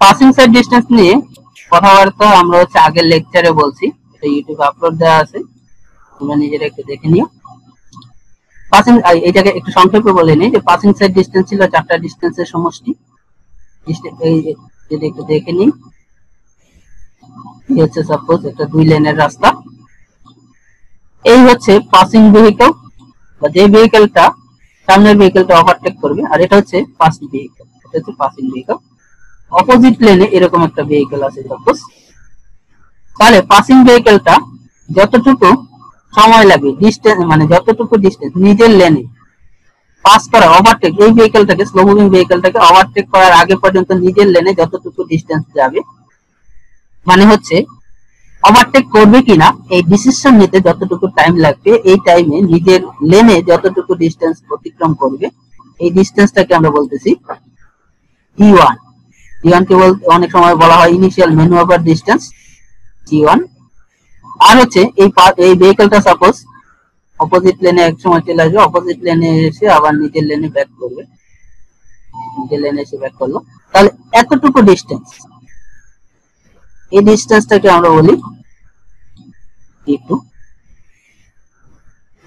Passing side distance নিয়ে কথাবার্তা আমরা হচ্ছে আগের লেকচারে বলছি, এটা ইউটিউবে আপলোড দেওয়া আছে, তোমরা নিজেরা একটু দেখে নিও। পাসিং এই জায়গায় একটু সংক্ষেপে বলে নিই যে পাসিং সাইড ডিসটেন্স ছিল চারটা ডিসটেন্সের সমষ্টি। এই যদি একটু দেখে নিই, এই হচ্ছে সাপোজ একটা 2 লেনের রাস্তা, এই হচ্ছে পাসিং ভেহিকল বা যে ভেহিকলটা সামনের ভেহিকলটা ওভারটেক করবে, আর এটা হচ্ছে ফার্স্ট ভেহিকল, এটা হচ্ছে পাসিং ভেহিকল। অপোজিট লেনে এরকম একটা ভেহিকল আছে সাপোজ, তাহলে পাসিং ভেহিকলটা যতটুকু সময় লাগে ডিসটেন্স, মানে যতটুকু ডিসটেন্স নিজের লেনে পাস করা, ওভারটেক এই ভেহিকলটাকে, স্লো মুভিং ভেহিকলটাকে ওভারটেক করার আগে পর্যন্ত নিজের লেনে যতটুকু ডিসটেন্স যাবে, মানে হচ্ছে ওভারটেক করবে কিনা এই ডিসিশন নিতে যতটুকু টাইম লাগবে, এই টাইমে নিজের লেনে যতটুকু ডিসটেন্স অতিক্রম করবে, এই ডিসটেন্সটাকে আমরা বলতেছি t1। t1 কে অনেক সময় বলা হয় ইনিশিয়াল ম্যানুভার ডিসটেন্স t1। আর হচ্ছে এই ভেহিকলটা সাপোজ অপোজিট লেনে এক সময় চলে আসবে, অপোজিট লেনে এসে আবার নিজের লেনে ব্যাক করবে, নিজের লেনে এসে ব্যাক করলো, তাহলে এতটুকু ডিসটেন্স, এই ডিসটেন্সটাকে আমরা বলি t2।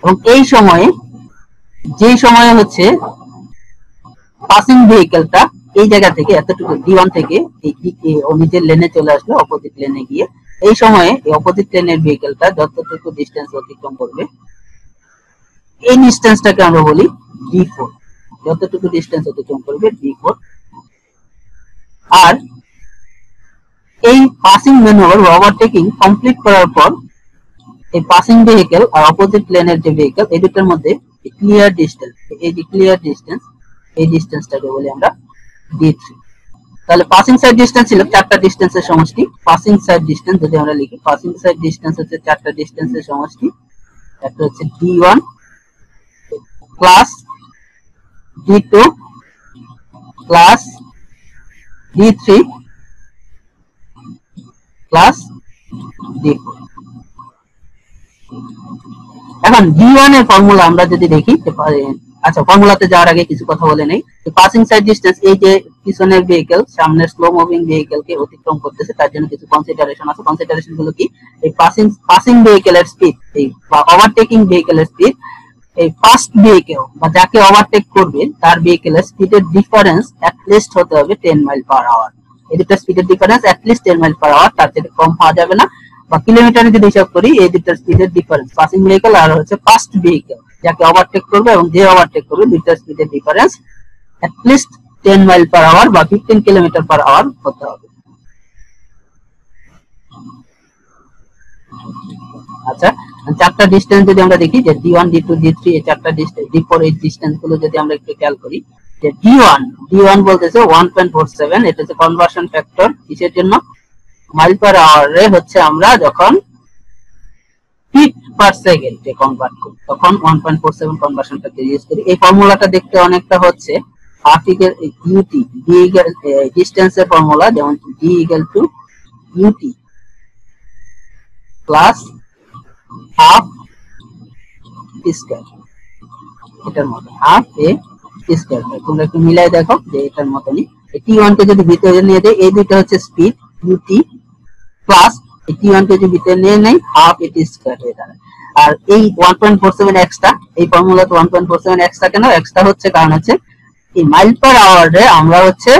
এবং এই সময়ে, যেই সময়ে হচ্ছে পাসিং ভেহিকলটা এই জায়গা থেকে এতটুকু d1 থেকে ও নিজের লেনে চলে আসলো, অপোজিট লেনে গিয়ে এই সময়ে এই অপোজিট লেনের ভেহিকলটা যতটুকু ডিসটেন্স অতিক্রম করবে, এই ডিসটেন্সটাকে আমরা বলি d4, যতটুকু ডিসটেন্স অতিক্রম করবে d4। আর এই পাসিং ম্যানুভার বা ওভারটেকিং কমপ্লিট করার পর এই পাসিং ভেহিকল আর অপোজিট লেনের যে ভেহিকল, এই দুটোর মধ্যে ক্লিয়ার ডিসটেন্স, এই যে ক্লিয়ার ডিসটেন্স, এই ডিসটেন্সটাকে বলি আমরা d3। তাহলে পাসিং সাইড ডিসটেন্স ছিল চারটা ডিসটেন্সের সমষ্টি। পাসিং সাইড ডিসটেন্স যদি আমরা লিখি, পাসিং সাইড ডিসটেন্স হচ্ছে চারটা ডিসটেন্সের সমষ্টি, একটা হচ্ছে d1 plus d2 plus d3 plus d4। এখন d1 এর ফর্মুলা আমরা যদি দেখি, আচ্ছা ফর্মুলাতে যাওয়ার আগে কিছু কথা বলে নেই। পাসিং সাইড ডিসটেন্স, এই যে পিছনের ভেহিকল সামনের স্লো মুভিং ভেহিকলকে অতিক্রম করতেছে, তার জন্য কিছু কনসিডারেশন আছে। কনসিডারেশন গুলো কি? এই পাসিং ভেহিকলের স্পিড, এই ওভারটেকিং ভেহিকলের স্পিড, এই ফার্স্ট ভেহিকল বা যাকে ওভারটেক করবে তার ভেহিকলের স্পিডের ডিফারেন্স অ্যাট লিস্ট হতে হবে 10 মাইল পার আওয়ার। এই দুটো স্পিডের difference at least 10 mile per hour, তার থেকে কম হওয়া যাবে না। বা কিলোমিটারে যদি হিসাব করি, এই দুটো স্পিডের ডিফারেন্স, পাসিং ভেহিকল আর হচ্ছে ফার্স্ট ভেহিকল যাকে ওভারটেক করবে এবং যে ওভারটেক করবে, দুটো স্পিডের difference at least 10 mile per hour বা 15 কিলোমিটার পার আওয়ার হতে হবে। আচ্ছা, চারটা ডিসটেন্স যদি আমরা দেখি, যে d1 d2 d3, এই চারটা ডিসটেন্স, d4 এই ডিসটেন্স গুলো যদি আমরা একটু খেয়াল করি, যে d1 বলতেছে 1.47, এটা হচ্ছে কনভার্সন ফ্যাক্টর কিসের জন্য? মাইল পার আওয়ারে হচ্ছে আমরা যখন ফিট পার সেকেন্ডে কনভার্ট করি তখন 1.47 কনভার্সনটাকে ইউজ করি। এই ফর্মুলাটা দেখতে অনেকটা হচ্ছে half equal ut, d equal ডিসটেন্সের ফর্মুলা, যেমন d equal to ut plus half square, এটার মতো হাফ এ স্কয়ার। তোমরা একটু মিলাই দেখো যে এটার মতনই। t1 কে যদি ভিতরে নিয়ে দেই, এই দুটো হচ্ছে স্পিড ut প্লাস t1 কে যদি ভিতরে নিয়ে নেই, হাফ এ স্কয়ার হয়ে দাঁড়ায়। আর এই 1.47 এক্সট্রা, এই ফর্মুলাতে 1.47 এক্সট্রা কেন? এক্সট্রা হচ্ছে কারণ হচ্ছে এই মাইল পার আওয়ারে আমরা হচ্ছে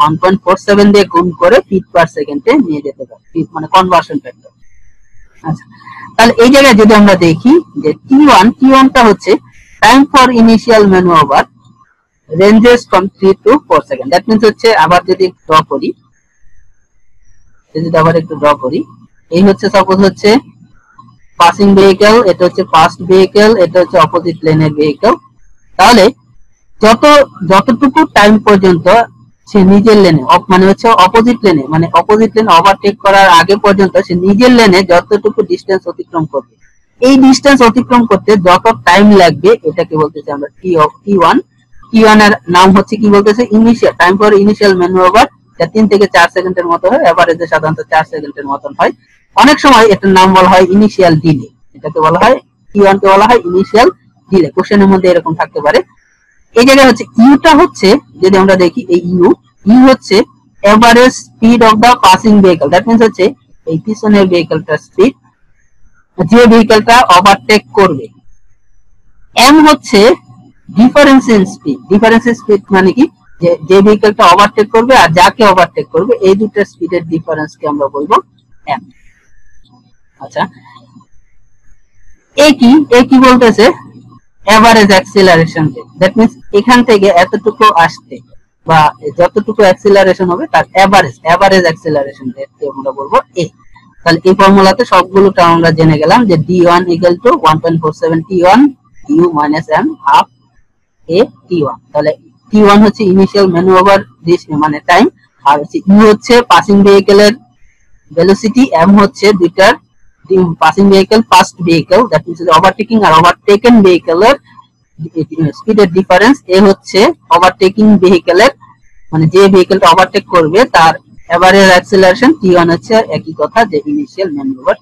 1.47 দিয়ে গুণ করে ফিট পার সেকেন্ডে নিয়ে যেতে পারি, ফিট মানে কনভার্সন ফ্যাক্টর। আচ্ছা, তাহলে এই জায়গায় যদি আমরা দেখি যে t1 টা হচ্ছে time for initial manoeuvre ranges from 3 to 4 second. That means হচ্ছে, আবার যদি ড্র করি, এই হচ্ছে সাপোজ হচ্ছে পাসিং ভেহিকল, এটা হচ্ছে ফার্স্ট ভেহিকল, এটা হচ্ছে অপোজিট লেনের ভেহিকল। তাহলে যতটুকু টাইম পর্যন্ত সে নিজের লেনে, মানে হচ্ছে অপোজিট লেনে, মানে অপোজিট লেন ওভারটেক করার আগে পর্যন্ত সে নিজের লেনে যতটুকু ডিসটেন্স অতিক্রম করবে, এই ডিসটেন্স অতিক্রম করতে যত টাইম লাগবে, এটাকে বলতেছে আমরা t1। t1 এর নাম হচ্ছে কি বলতেছে? Initial time for initial manoeuvre, যা 3 থেকে 4 সেকেন্ডের মতো হয়, এভারেজে সাধারণত 4 সেকেন্ডের মতন হয়। অনেক সময় এটার নাম বলা হয় ইনিশিয়াল ডিলে, এটাকে বলা হয় t1 কে বলা হয় ইনিশিয়াল ডিলে। কোশ্চেনের মধ্যে এরকম থাকতে পারে। এই জায়গায় হচ্ছে ইউটা হচ্ছে, যদি আমরা দেখি এই ইউ হচ্ছে average speed of the passing vehicle, that means হচ্ছে এই পিছনের ভেহিকলটার স্পিড, যে ভেহিকলটা ওভারটেক করবে। এম হচ্ছে difference in speed, difference in speed মানে কি, যে ভেহিকলটা ওভারটেক করবে আর যাকে ওভারটেক করবে এই দুটো স্পিডের ডিফারেন্সকে আমরা বলবো এম। আচ্ছা, এ কি বলতেছে, average acceleration rate, that means এখান থেকে এতটুকু আসতে বা যতটুকু অ্যাক্সিলারেশন হবে তার এভারেজ অ্যাক্সিলারেশন রেট আমরা বলবো এ। তাহলে এই ফর্মুলাতে সবগুলোটা আমরা জেনে গেলাম যে d1 = 1.47 t1 u - m half a t1। তাহলে t1 হচ্ছে ইনিশিয়াল ম্যানুভার মানে টাইম, আর হচ্ছে u হচ্ছে পাসিং ভেহিকলের ভেলোসিটি, m হচ্ছে দুইটার passing vehicle first vehicle, that means overtaking আর ওভারটেকেন ভেহিকলের স্পিডের ডিফারেন্স, এ হচ্ছে ওভারটেকিং ভেহিকলের মানে যে ভেহিকলটা ওভারটেক করবে তার এভারেজ অ্যাক্সিলারেশন, t1 হচ্ছে একই কথা যে ইনিশিয়াল ম্যানুভার।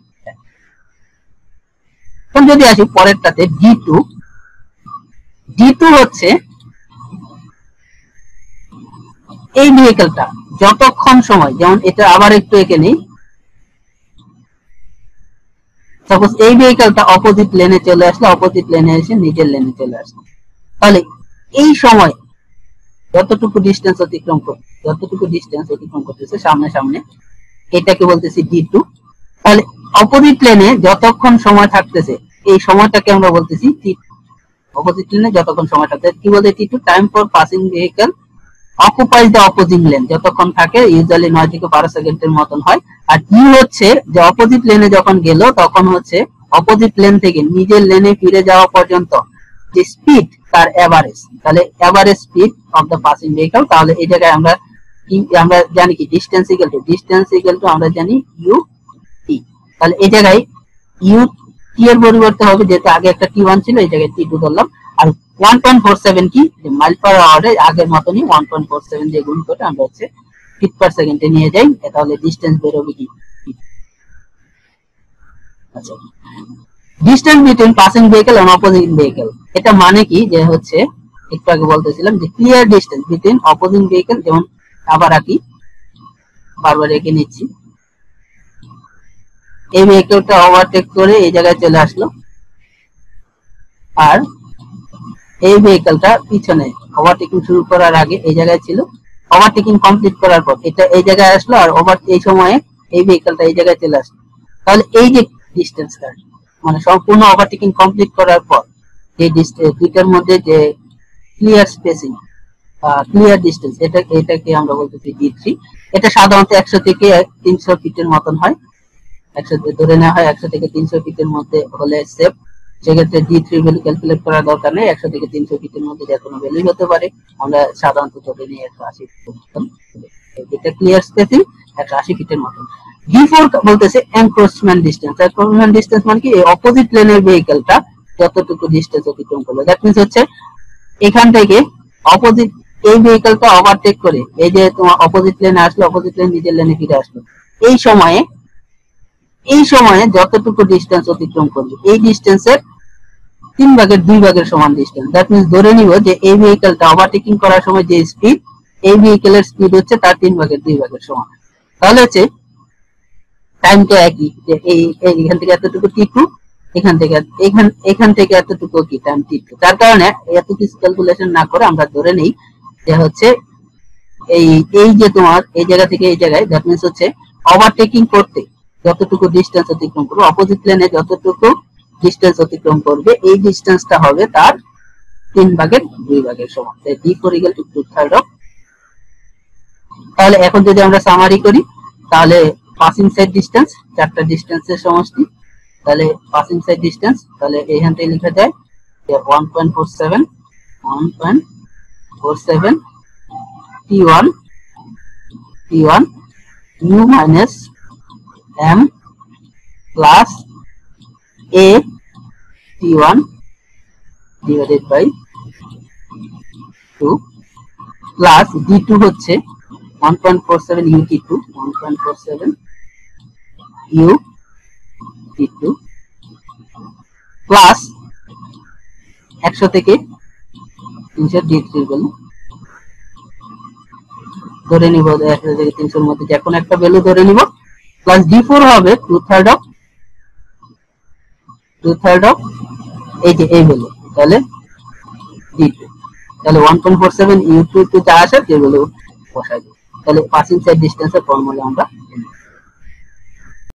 এখন যদি আসি পরেরটাতে d2 হচ্ছে এই ভেহিকলটা যতক্ষণ সময়, যেমন এটা আবার একটু এঁকে নেই, সাপোজ এই ভেহিকলটা অপোজিট লেনে চলে আসলো, অপোজিট লেনে এসে নিজের লেনে চলে আসলো, তাহলে এই সময় যতটুকু ডিসটেন্স অতিক্রম করতেছে সামনে সামনে, এটাকে বলতেছি d2। তাহলে অপোজিট লেনে যতক্ষণ সময় থাকতেছে এই সময়টাকে আমরা বলতেছি t2। অপোজিট লেনে যতক্ষণ সময় থাকতেছে কি বলতে t2, time for passing vehicle অকুপাইজ the opposing lane, যতক্ষণ থাকে ইউজুয়ালি 9 থেকে 12 সেকেন্ডের মতন হয়। আর ইউ হচ্ছে যে অপোজিট লেনে যখন গেল তখন হচ্ছে অপোজিট লেন থেকে নিজের লেনে ফিরে যাওয়া পর্যন্ত যে স্পিড তার এভারেজ, তাহলে average speed of the passing vehicle. তাহলে এই জায়গায় আমরা জানি কি ডিসটেন্স ইকুয়াল টু আমরা জানি ইউ টি। তাহলে এই জায়গায় ইউ টি এর পরিবর্তে হবে, যেহেতু আগে একটা t1 ছিল এই জায়গায় t2 ধরলাম। আর 1.47 কি মাইল পার আওয়ারে আগের মতনই 1.47 দিয়ে গুণ করে আমরা হচ্ছে ফিট পার সেকেন্ডে নিয়ে যাই, তাহলে ডিসটেন্স বের হবে কি। আচ্ছা, distance between passing vehicle and opposing vehicle, এটা মানে কি যে হচ্ছে একটু আগে বলতেছিলাম যে clear distance between opposing vehicle, যেমন আবার আঁকি, বারবার এঁকে নিচ্ছি, এই ভেহিকলটা ওভারটেক করে এই জায়গায় চলে আসলো, আর এই ভেহিকলটা পিছনে ওভারটেকিং শুরু করার আগে এই জায়গায় ছিল, ওভারটেকিং কমপ্লিট করার পর এটা এই জায়গায় আসলো, আর এই সময়ে এই ভেহিকলটা এই জায়গায় চলে আসলো। তাহলে এই যে ডিসটেন্সটা মানে সম্পূর্ণ ওভারটেকিং কমপ্লিট করার পর যে দুইটার মধ্যে যে ক্লিয়ার স্পেসিং, ক্লিয়ার ডিসটেন্স, এটাকে আমরা বলতেছি d3। এটা সাধারণত 100 থেকে 300 ফিটের মতন হয়, 100 ধরে নেওয়া হয় 100 থেকে 300 ফিটের মধ্যে হলে সেফ। সেক্ষেত্রে d3 ভ্যালু ক্যালকুলেট করার দরকার নেই, 100 থেকে 300 ফিটের মধ্যে যে কোনো ভ্যালু হতে পারে, আমরা সাধারণত ধরে নিই 180 ফিট। এটা ক্লিয়ার স্পেসিং 180 ফিটের মতো। d4 বলতেছে এনক্রোচমেন্ট ডিসটেন্স। এনক্রোচমেন্ট ডিসটেন্স মানে কি অপোজিট লেনের ভেহিকলটা যতটুকু ডিসটেন্স অতিক্রম করবে, দ্যাট মিন্স হচ্ছে এখান থেকে অপোজিট এই ভেহিকলটা ওভারটেক করে এই যে তোমার অপোজিট লেনে আসলো, অপোজিট লেন নিজের লেনে ফিরে আসলো, এই সময়ে যতটুকু ডিসটেন্স অতিক্রম করবে এই ডিসটেন্সের 3/2 সমান ডিসটেন্স। দ্যাট মিন্স ধরে নিব যে এই ভেহিকলটা ওভারটেকিং করার সময় যে স্পিড, এই ভেহিকলের স্পিড হচ্ছে তার 3/2 সমান। তাহলে হচ্ছে টাইমটা একই, যে এখান থেকে এতটুকু t2, এখান থেকে এতটুকু কি টাইম t2। যার কারণে এত কিছু ক্যালকুলেশন না করে আমরা ধরে নেই যে হচ্ছে এই যে তোমার এই জায়গা থেকে এই জায়গায়, দ্যাট মিন্স হচ্ছে ওভারটেকিং করতে যতটুকু ডিসটেন্স অতিক্রম করবে, অপোজিট লেনে যতটুকু ডিসটেন্স অতিক্রম করবে এই ডিসটেন্সটা হবে তার 3/2 সমান। d4 = 2/3 of. তাহলে এখন যদি আমরা সামারি করি তাহলে পাসিং সাইড ডিসটেন্স, চারটা ডিসটেন্সের সমষ্টি, তাহলে পাসিং সাইড ডিসটেন্স, তাহলে এখান থেকে লেখা যায় যে 1.47 t1 u minus m plus a t1 divided by 2 plus d2 হচ্ছে 1.47 ut2 1.47 ut2 প্লাস 100 থেকে 300 d3 ভ্যালু ধরে নিব 1000 থেকে 300 এর মধ্যে যে কোনো একটা ভ্যালু ধরে নিব, প্লাস d4 হবে 2/3 অফ এই যে এই ভ্যালু, তাহলে d2, তাহলে 1.47 u2 যা আসে যে ভ্যালু বসাই দেব, তাহলে পাসিং সাইড ডিসটেন্সের ফর্মুলা আমরা